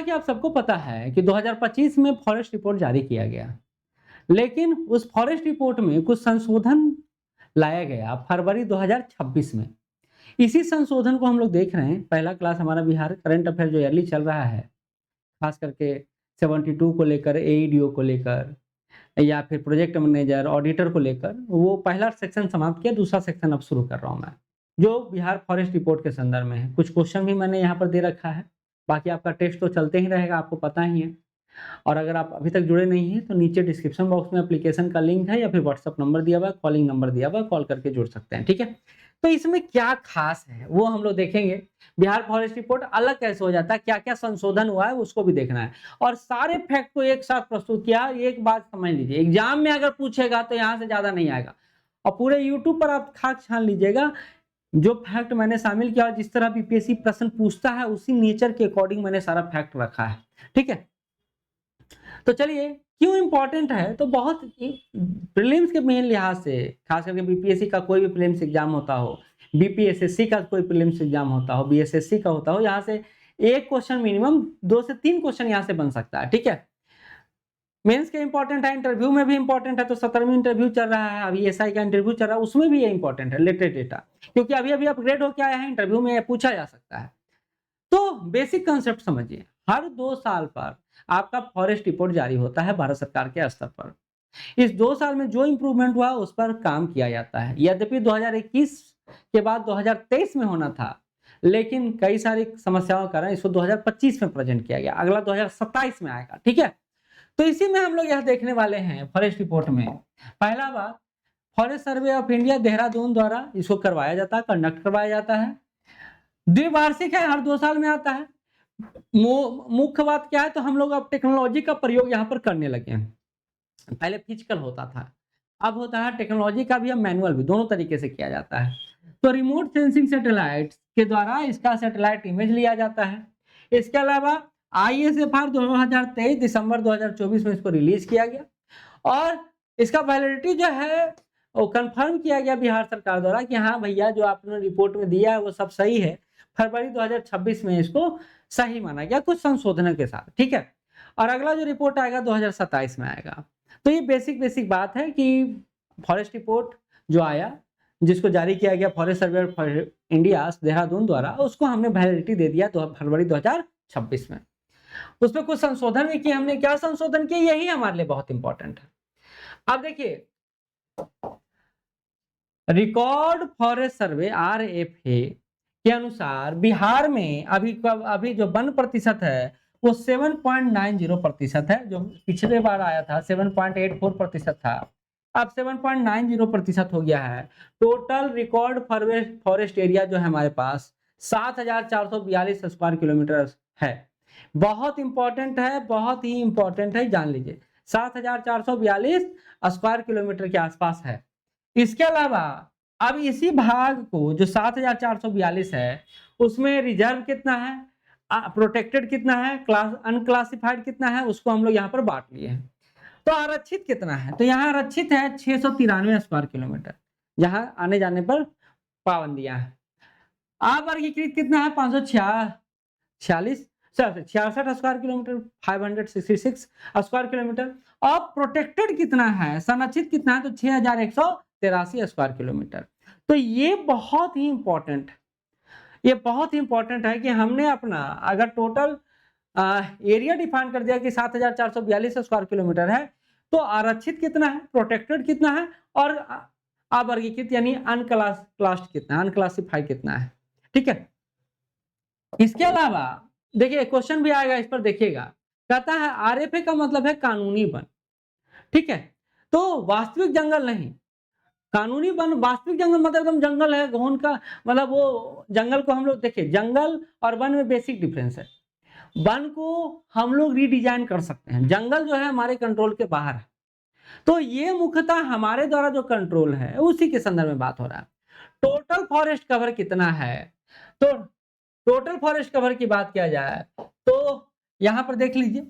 कि आप सबको पता है कि 2025 में फॉरेस्ट रिपोर्ट जारी किया गया, लेकिन उस फॉरेस्ट रिपोर्ट में कुछ संशोधन लाया गया फरवरी 2026 में। इसी संशोधन को हम लोग देख रहे हैं। पहला क्लास हमारा बिहार करंट अफेयर जो ईयरली चल रहा है, खास करके 72 को लेकर, एईडीओ को लेकर या फिर प्रोजेक्ट मैनेजर, ऑडिटर को लेकर, वो पहला सेक्शन समाप्त किया, दूसरा सेक्शन अब शुरू कर रहा हूँ मैं, जो बिहार फॉरेस्ट रिपोर्ट के संदर्भ में है। कुछ क्वेश्चन भी मैंने यहाँ पर दे रखा है, बाकी आपका टेस्ट तो चलते ही रहेगा, आपको पता ही है। और अगर आप अभी तक जुड़े नहीं हैं तो नीचे डिस्क्रिप्शन बॉक्स में एप्लीकेशन का लिंक है या फिर व्हाट्सएप नंबर दिया हुआ है, कॉलिंग नंबर दिया हुआ है, कॉल करके जुड़ सकते हैं, ठीक है। तो इसमें क्या खास है वो हम लोग देखेंगे। बिहार फॉरेस्ट रिपोर्ट अलग कैसे हो जाता है, क्या क्या संशोधन हुआ है उसको भी देखना है, और सारे फैक्ट को एक साथ प्रस्तुत किया। एक बात समझ लीजिए, एग्जाम में अगर पूछेगा तो यहाँ से ज्यादा नहीं आएगा, और पूरे यूट्यूब पर आप खाक छान लीजिएगा। जो फैक्ट मैंने शामिल किया, जिस तरह बीपीएससी प्रश्न पूछता है उसी नेचर के अकॉर्डिंग मैंने सारा फैक्ट रखा है, ठीक है। तो चलिए, क्यों इंपॉर्टेंट है, तो बहुत प्रीलिम्स के मेन लिहाज से, खास करके बीपीएससी का कोई भी प्रीलिम्स एग्जाम होता हो, बीपीएसएससी का कोई प्रीलिम्स एग्जाम होता हो, बीएसएससी का होता हो, यहाँ से एक क्वेश्चन मिनिमम 2 से 3 क्वेश्चन यहाँ से बन सकता है, ठीक है। मेंस के इंपॉर्टेंट है, इंटरव्यू में भी इंपॉर्टेंट है। तो 17वीं इंटरव्यू चल रहा है, अभी एसआई का इंटरव्यू चल रहा है, उसमें भी ये इंपॉर्टेंट है, लेटेस्ट डेटा, क्योंकि अभी अभी अपग्रेड होकर आया है, इंटरव्यू में पूछा जा सकता है। तो बेसिक कंसेप्ट समझिए, हर 2 साल पर आपका फॉरेस्ट रिपोर्ट जारी होता है भारत सरकार के स्तर पर। इस 2 साल में जो इंप्रूवमेंट हुआ उस पर काम किया जाता है। यद्यपि 2021 के बाद 2023 में होना था, लेकिन कई सारी समस्याओं के कारण इसको 2025 में प्रेजेंट किया गया, अगला 2027 में आएगा, ठीक है। तो इसी में हम लोग यह देखने वाले हैं फॉरेस्ट रिपोर्ट में। पहला बात, forest survey of India Dehradun द्वारा इसको करवाया जाता है, कंडक्ट करवाया जाता है। द्विवार्षिक है, हर 2 साल में आता है। मुख्य बात क्या है, तो हम लोग अब टेक्नोलॉजी का प्रयोग यहाँ पर करने लगे हैं। पहले फिजिकल होता था, अब होता है टेक्नोलॉजी का भी, अब मैनुअल भी, दोनों तरीके से किया जाता है। तो रिमोट सेंसिंग सैटेलाइट के द्वारा इसका सैटेलाइट इमेज लिया जाता है। इसके अलावा ISFR 2023 दिसंबर 2024 में इसको रिलीज किया गया, और इसका वैलिडिटी जो है वो कंफर्म किया गया बिहार सरकार द्वारा कि हाँ भैया, जो आपने रिपोर्ट में दिया है वो सब सही है। फरवरी 2026 में इसको सही माना गया, कुछ संशोधनों के साथ, ठीक है। और अगला जो रिपोर्ट आएगा 2027 में आएगा। तो ये बेसिक बात है कि फॉरेस्ट रिपोर्ट जो आया, जिसको जारी किया गया forest survey of India Dehradun द्वारा, उसको हमने वैलिडिटी दे दिया फरवरी 2026 में। उसमें कुछ संशोधन भी किए हमने। क्या संशोधन किए, यही हमारे लिए बहुत इंपॉर्टेंट है। अब देखिए, रिकॉर्ड फॉरेस्ट सर्वे RFA के अनुसार बिहार में अभी जो वन प्रतिशत है वो 7.90% है। जो पिछले बार आया था 7.84% था, अब 7.90% हो गया है। टोटल रिकॉर्ड फॉरेस्ट एरिया जो है हमारे पास 7,442 स्क्वायर किलोमीटर है। बहुत इंपॉर्टेंट है, बहुत ही इंपॉर्टेंट है, जान लीजिए 7,442 स्क्वायर किलोमीटर के आसपास है। इसके अलावा अब इसी भाग को जो 7,442 है, उसमें रिजर्व कितना है, प्रोटेक्टेड कितना है, क्लास अनक्लासिफाइड कितना है, उसको हम लोग यहाँ पर बांट लिए हैं। तो आरक्षित कितना है, तो यहाँ आरक्षित है 693 स्क्वायर किलोमीटर, जहाँ आने जाने पर पाबंदियां हैं। अवर्गीकृत कितना है, 66 स्क्वायर किलोमीटर, 566 स्क्वायर किलोमीटर। और प्रोटेक्टेड कितना है, संरक्षित कितना है, तो 6,183 स्क्वायर किलोमीटर। तो ये बहुत ही इंपॉर्टेंट, ये बहुत ही इंपॉर्टेंट है कि हमने अपना अगर टोटल एरिया डिफाइन कर दिया कि 7,442 स्क्वायर किलोमीटर है, तो आरक्षित कितना है, प्रोटेक्टेड कितना है, और अवर्गीकृत यानी अनक्लासिफाइड कितना है, ठीक है। इसके अलावा देखिए क्वेश्चन भी आएगा इस पर, देखिएगा, कहता है RFA का मतलब है कानूनी वन, ठीक है। तो वास्तविक जंगल नहीं, कानूनी वन। वास्तविक जंगल मतलब एकदम जंगल है, घोन का मतलब, वो जंगल को हम लोग देखिए, जंगल और वन में बेसिक डिफरेंस है। वन को हम लोग रीडिजाइन कर सकते हैं, जंगल जो है हमारे कंट्रोल के बाहर है। तो ये मुख्यतः हमारे द्वारा जो कंट्रोल है उसी के संदर्भ में बात हो रहा है। टोटल फॉरेस्ट कवर कितना है, तो टोटल फॉरेस्ट कवर की बात किया जाए तो यहां पर देख लीजिए,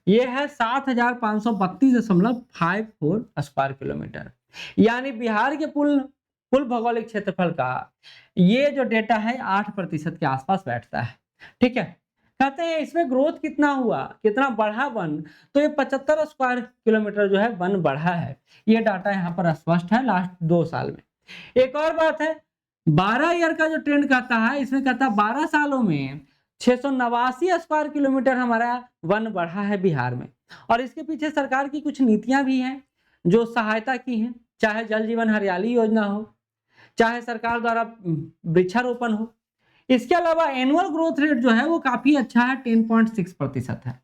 ये है 7,532.54 स्क्वायर किलोमीटर, यानी बिहार के कुल भौगोलिक क्षेत्रफल का ये जो डेटा है 8% के आसपास बैठता है, ठीक है। कहते हैं इसमें ग्रोथ कितना हुआ, कितना बढ़ा वन, तो ये 75 स्क्वायर किलोमीटर जो है वन बढ़ा है। ये डाटा यहाँ पर स्पष्ट है लास्ट 2 साल में। एक और बात है, 12 ईयर का जो ट्रेंड कहता है, इसमें कहता है 12 सालों में 689 स्क्वायर किलोमीटर हमारा वन बढ़ा है बिहार में। और इसके पीछे सरकार की कुछ नीतियां भी हैं जो सहायता की हैं, चाहे जल जीवन हरियाली योजना हो, चाहे सरकार द्वारा वृक्षारोपण हो। इसके अलावा एनुअल ग्रोथ रेट जो है वो काफी अच्छा है, 10.6% है।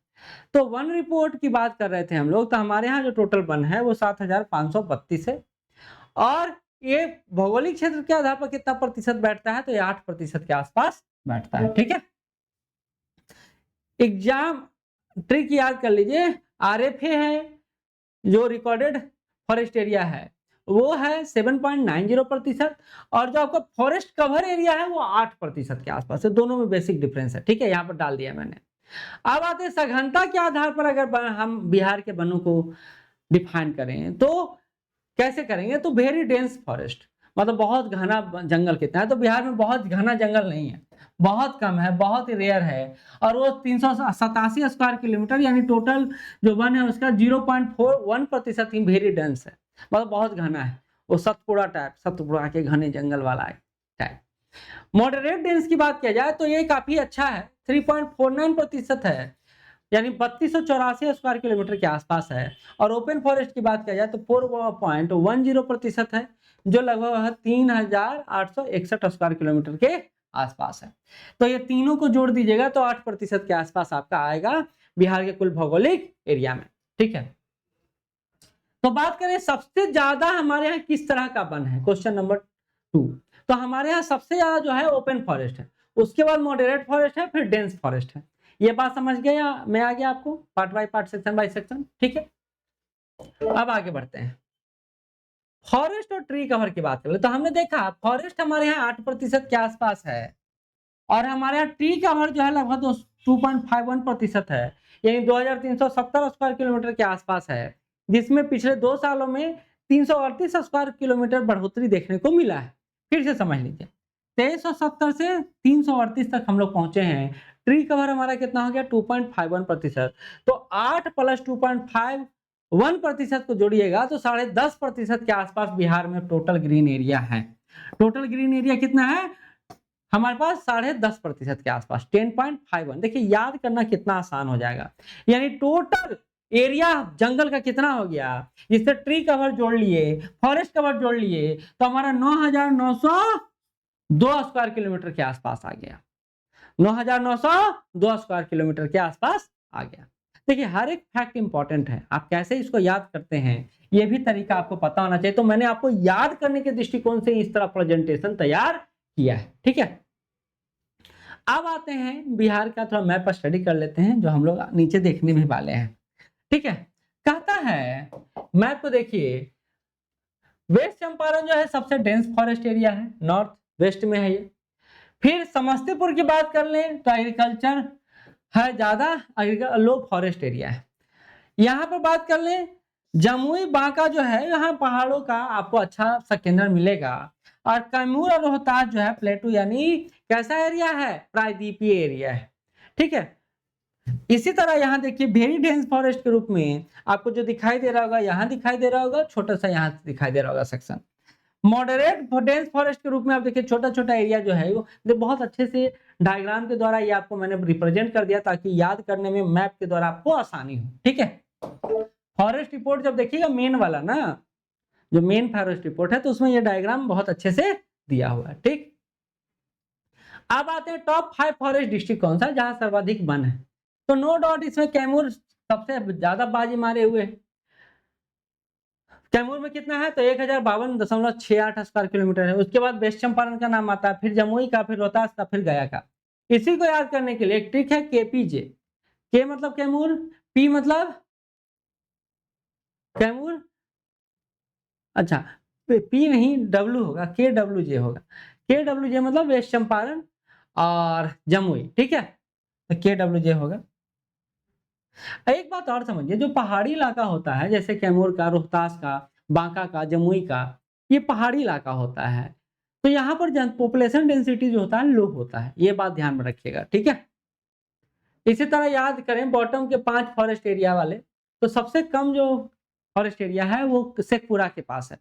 तो वन रिपोर्ट की बात कर रहे थे हम लोग, तो हमारे यहाँ जो टोटल वन है वो 7532 है। और ये भौगोलिक क्षेत्र के आधार पर कितना प्रतिशत बैठता है, तो ये 8% के आसपास बैठता है। ठीक है, एग्जाम ट्रिक याद कर लीजिए, आरएफए है जो रिकॉर्डेड फॉरेस्ट एरिया है वो है 7.90%, और जो आपका फॉरेस्ट कवर एरिया है वो 8% के आसपास है। दोनों में बेसिक डिफरेंस है। ठीक है, यहाँ पर डाल दिया मैंने। अब आते हैं सघनता के आधार पर, अगर हम बिहार के वनों को डिफाइन करें तो कैसे करेंगे, तो वेरी डेंस फॉरेस्ट, मतलब बहुत घना जंगल कितना है, तो बिहार में बहुत घना जंगल नहीं है, बहुत कम है, बहुत ही रेयर है। और वो 387 स्क्वायर किलोमीटर यानी टोटल जो वन है उसका 0.41% ही वेरी डेंस है, मतलब बहुत घना है। वो सतपुड़ा के घने जंगल वाला टाइप। मॉडरेट डेंस की बात किया जाए तो ये काफी अच्छा है, 3.49% है, यानी 3284 स्क्वायर किलोमीटर के आसपास है। और ओपन फॉरेस्ट की बात किया जाए तो 4.10% है, जो लगभग 3861 स्क्वायर किलोमीटर के आसपास है। तो ये तीनों को जोड़ दीजिएगा तो 8% के आसपास आपका आएगा बिहार के कुल भौगोलिक एरिया में। ठीक है, तो बात करें सबसे ज्यादा हमारे यहाँ किस तरह का वन है, क्वेश्चन नंबर 2। तो हमारे यहाँ सबसे ज्यादा जो है ओपन फॉरेस्ट है, उसके बाद मॉडरेट फॉरेस्ट है, फिर डेंस फॉरेस्ट है। ये बात समझ गए या मैं आ गया आपको, part by part, section by section. ठीक है, अब आगे बढ़ते हैं, फॉरेस्ट और ट्री कवर की बात करें तो हमने देखा फॉरेस्ट हमारे यहाँ 8% के आसपास है, और हमारे यहाँ ट्री कवर जो है लगभग 2.51% है, यानी 2370 स्क्वायर किलोमीटर के आसपास है, जिसमें पिछले 2 सालों में 338 स्क्वायर किलोमीटर बढ़ोतरी देखने को मिला है। फिर से समझ लीजिए, 2370 से 338 तक हम लोग पहुंचे हैं। ट्री कवर हमारा कितना हो गया, 2.51%। तो 8 + 2.51% को जोड़िएगा तो 10.5% के आसपास बिहार में टोटल ग्रीन एरिया है। टोटल ग्रीन एरिया कितना है हमारे पास, 10.5% के आसपास, 10.51। देखिए याद करना कितना आसान हो जाएगा, यानी टोटल एरिया जंगल का कितना हो गया, जिससे ट्री कवर जोड़ लिए, फॉरेस्ट कवर जोड़ लिए, तो हमारा 9902 स्क्वायर किलोमीटर के आसपास आ गया। 9902 स्क्वायर किलोमीटर के आसपास आ गया। देखिए हर एक फैक्ट इंपॉर्टेंट है, आप कैसे इसको याद करते हैं ये भी तरीका आपको पता होना चाहिए। तो मैंने आपको याद करने के दृष्टिकोण से इस तरह प्रेजेंटेशन तैयार किया है। ठीक है, अब आते हैं बिहार का थोड़ा मैप स्टडी कर लेते हैं, जो हम लोग नीचे देखने भी वाले हैं। ठीक है, कहता है मैप को देखिए, वेस्ट चंपारण जो है सबसे डेंस फॉरेस्ट एरिया है, नॉर्थ वेस्ट में है ये। फिर समस्तीपुर की बात कर लें तो एग्रीकल्चर है ज्यादा, लो फॉरेस्ट एरिया है। यहाँ पर बात कर लें जमुई बांका जो है, यहाँ पहाड़ों का आपको अच्छा सा केंद्र मिलेगा। और कैमूर और रोहतास जो है प्लेटू, यानी कैसा एरिया है, प्रायद्वीपीय एरिया है। ठीक है, इसी तरह यहाँ देखिए वेरी डेंस फॉरेस्ट के रूप में आपको जो दिखाई दे रहा होगा, यहाँ दिखाई दे रहा होगा, छोटा सा यहाँ दिखाई दे रहा होगा सेक्शन। मॉडरेट डेंस फॉरेस्ट के रूप में आप देखिए छोटा छोटा एरिया जो है वो बहुत अच्छे से डायग्राम के द्वारा ये आपको मैंने रिप्रेजेंट कर दिया, ताकि याद करने में मैप के द्वारा आपको आसानी हो। ठीक है, फॉरेस्ट रिपोर्ट जब देखिएगा मेन वाला ना, जो मेन फॉरेस्ट रिपोर्ट है, तो उसमें ये डायग्राम बहुत अच्छे से दिया हुआ है। ठीक, अब आते हैं टॉप 5 फॉरेस्ट डिस्ट्रिक्ट कौन सा है जहां सर्वाधिक वन है। तो नो डाउट इसमें कैमूर सबसे ज्यादा बाजी मारे हुए है। कैमूर में कितना है, तो 1052.68 स्क्वायर किलोमीटर है। उसके बाद वेस्ट चंपारण का नाम आता है, फिर जमुई का, फिर रोहतास का, फिर गया का। इसी को याद करने के लिए एक ट्रिक है, केपीजे। के मतलब कैमूर, पी मतलब कैमूर, अच्छा पी नहीं डब्ल्यू होगा, के डब्ल्यू जे होगा। के डब्ल्यू जे मतलब वेस्ट चंपारण और जमुई। ठीक है, तो के डब्ल्यू जे होगा। एक बात और समझिए, जो पहाड़ी इलाका होता है जैसे कैमूर का, रोहतास का, बांका का, जमुई का, ये पहाड़ी इलाका होता है, तो यहाँ पर पॉपुलेशन डेंसिटी जो होता है लो होता है, ये बात ध्यान में रखिएगा। ठीक है, इसी तरह याद करें बॉटम के 5 फॉरेस्ट एरिया वाले, तो सबसे कम जो फॉरेस्ट एरिया है वो शेखपुरा के पास है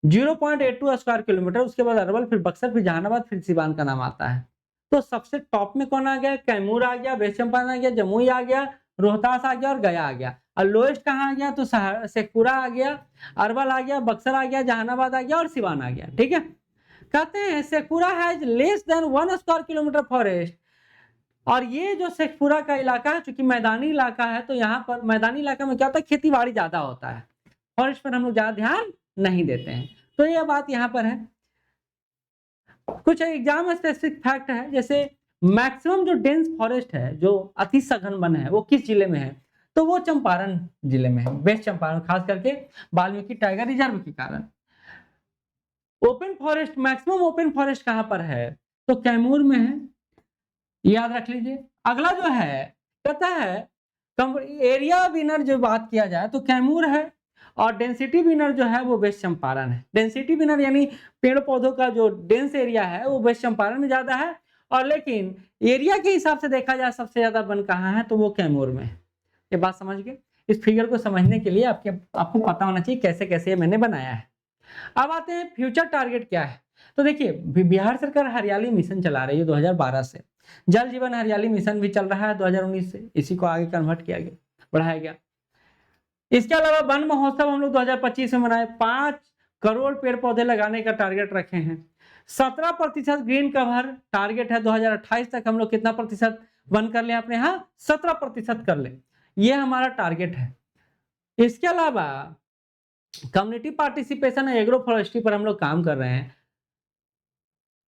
0.82 स्क्वायर किलोमीटर, उसके बाद अरवल, फिर बक्सर, फिर जहानाबाद, फिर सिवान का नाम आता है। तो सबसे टॉप में कौन आ गया? कैमूर आ गया, वेस्ट चंपारण आ गया, जमुई आ गया, रोहतास आ गया और गया आ गया। और लोएस्ट कहाँ आ गया? तो शेखपुरा आ गया, अरवल आ गया, बक्सर आ गया, जहानाबाद आ गया और सिवान आ गया। ठीक है, कहते हैं Sheikhpura has less than 1 square kilometre forest. और ये जो शेखपुरा का इलाका है चूंकि मैदानी इलाका है, तो यहाँ पर मैदानी इलाका में क्या होता है? खेती बाड़ी ज्यादा होता है, फॉरेस्ट पर हम लोग ज्यादा ध्यान नहीं देते हैं। तो ये बात यहाँ पर है। कुछ एग्जाम स्पेसिफिक फैक्ट है, जैसे मैक्सिमम जो डेंस फॉरेस्ट है, जो अति सघन वन है, वो किस जिले में है? तो वो चंपारण जिले में है, वेस्ट चंपारण, खास करके वाल्मीकि टाइगर रिजर्व के कारण। Open forest, maximum open forest कहां पर है? तो कैमूर में है, याद रख लीजिए। अगला जो है कहता है एरिया विनर जो बात किया जाए तो कैमूर है, और डेंसिटी विनर जो है वो वेस्ट चंपारण है। डेंसिटी विनर यानी पेड़ पौधों का जो डेंस एरिया है वो वेस्ट चंपारण में ज्यादा है, और लेकिन एरिया के हिसाब से देखा जाए सबसे ज्यादा वन कहाँ है? तो वो कैमूर में है। ये बात समझ गए? इस फिगर को समझने के लिए आपको पता होना चाहिए कैसे कैसे मैंने बनाया है। अब आते हैं फ्यूचर टारगेट क्या है। तो देखिए बिहार सरकार हरियाली मिशन चला रही है 2012 से, जल जीवन हरियाली मिशन भी चल रहा है 2019 से, इसी को आगे कन्वर्ट किया गया, बढ़ाया गया। इसके अलावा वन महोत्सव हम लोग 2025 में मनाए, 5 करोड़ पेड़ पौधे लगाने का टारगेट रखे हैं। 17% ग्रीन कवर टारगेट है, 2028 तक हम लोग कितना प्रतिशत वन कर ले अपने यहाँ? 17% कर ले, ये हमारा टारगेट है। इसके अलावा कम्युनिटी पार्टिसिपेशन एग्रो फॉरेस्ट्री पर हम लोग काम कर रहे हैं।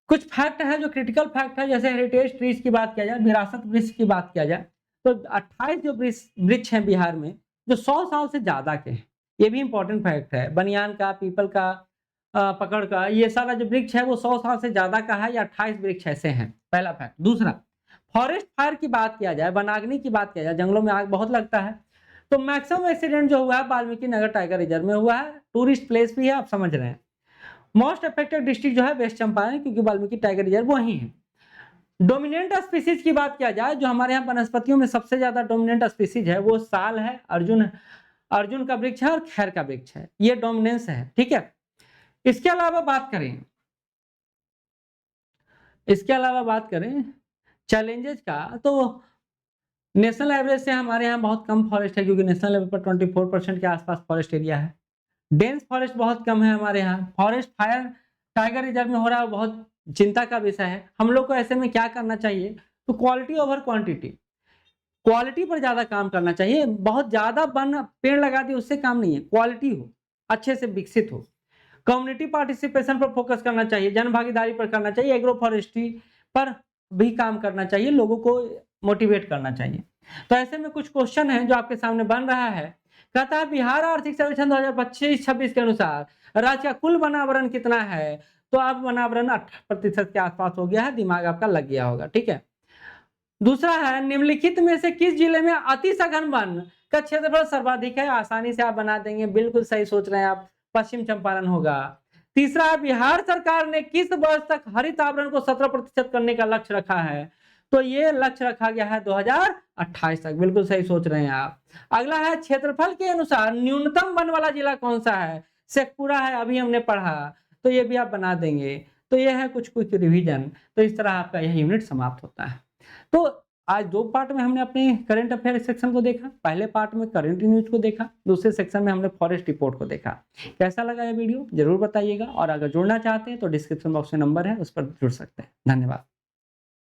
कुछ फैक्ट है जो क्रिटिकल फैक्ट है, जैसे हेरिटेज ट्रीज की बात किया जाए, विरासत वृक्ष की बात किया जाए, तो 28 जो वृक्ष हैं बिहार में जो 100 साल से ज्यादा के हैं, ये भी इंपॉर्टेंट फैक्ट है। बनियान का, पीपल का, पकड़ का, ये सारा जो वृक्ष है वो 100 साल से ज्यादा का है, या 28 वृक्ष ऐसे हैं, पहला फैक्ट। दूसरा, फॉरेस्ट फायर की बात किया जाए, वनाग्नि की बात किया जाए, जंगलों में आग बहुत लगता है, तो मैक्सिमम एक्सीडेंट जो हुआ है वाल्मीकि नगर टाइगर रिजर्व में हुआ है। टूरिस्ट प्लेस भी है, आप समझ रहे हैं। मोस्ट अफेक्टेड डिस्ट्रिक्ट जो है वेस्ट चंपारण, क्योंकि वाल्मीकि टाइगर रिजर्व वही है। डोमिनेंट स्पीसीज की बात किया जाए, जो हमारे यहाँ वनस्पतियों में सबसे ज्यादा डोमिनेंट स्पीसीज है वो साल है, अर्जुन का वृक्ष है और खैर का वृक्ष है, ये डोमिनेंस है। ठीक है, इसके अलावा बात करें चैलेंजेस का, तो नेशनल एवरेज से हमारे यहाँ बहुत कम फॉरेस्ट है, क्योंकि नेशनल लेवल पर 24% के आसपास फॉरेस्ट एरिया है। डेंस फॉरेस्ट बहुत कम है हमारे यहाँ। फॉरेस्ट फायर टाइगर रिजर्व में हो रहा है, बहुत चिंता का विषय है। हम लोग को ऐसे में क्या करना चाहिए? तो क्वालिटी ओवर क्वांटिटी, क्वालिटी पर ज्यादा काम करना चाहिए। बहुत ज्यादा पेड़ लगा दिए उससे काम नहीं है, क्वालिटी हो, अच्छे से विकसित हो। कम्युनिटी पार्टिसिपेशन पर फोकस करना चाहिए, जन भागीदारी पर करना चाहिए, एग्रो फॉरेस्ट्री पर भी काम करना चाहिए, लोगों को मोटिवेट करना चाहिए। तो ऐसे में कुछ क्वेश्चन है जो आपके सामने बन रहा है। कहता है बिहार आर्थिक सर्वेक्षण 2025-26 के अनुसार राज्य का कुल वनावरण कितना है? तो अब वनावरण 8% के आसपास हो गया है, दिमाग आपका लग गया होगा। ठीक है, दूसरा है निम्नलिखित में से किस जिले में अति सघन वन का क्षेत्रफल सर्वाधिक है? आसानी से आप बना देंगे, बिल्कुल सही सोच रहे हैं आप, पश्चिम चंपारण होगा। तीसरा, बिहार सरकार ने किस वर्ष तक हरित आवरण को 17% करने का लक्ष्य रखा है? तो ये लक्ष्य रखा गया है 2028 तक, बिल्कुल सही सोच रहे हैं आप। अगला है क्षेत्रफल के अनुसार न्यूनतम वन वाला जिला कौन सा है? शेखपुरा है, अभी हमने पढ़ा, तो ये भी आप बना देंगे। तो ये है कुछ रिवीजन। तो इस तरह आपका यह यूनिट समाप्त होता है। तो आज 2 पार्ट में हमने अपने करंट अफेयर सेक्शन को देखा। पहले पार्ट में करंट न्यूज को देखा, दूसरे सेक्शन में हमने फॉरेस्ट रिपोर्ट को देखा। कैसा लगा ये वीडियो जरूर बताइएगा, और अगर जुड़ना चाहते हैं तो डिस्क्रिप्शन बॉक्स में नंबर है, उस पर जुड़ सकते हैं। धन्यवाद।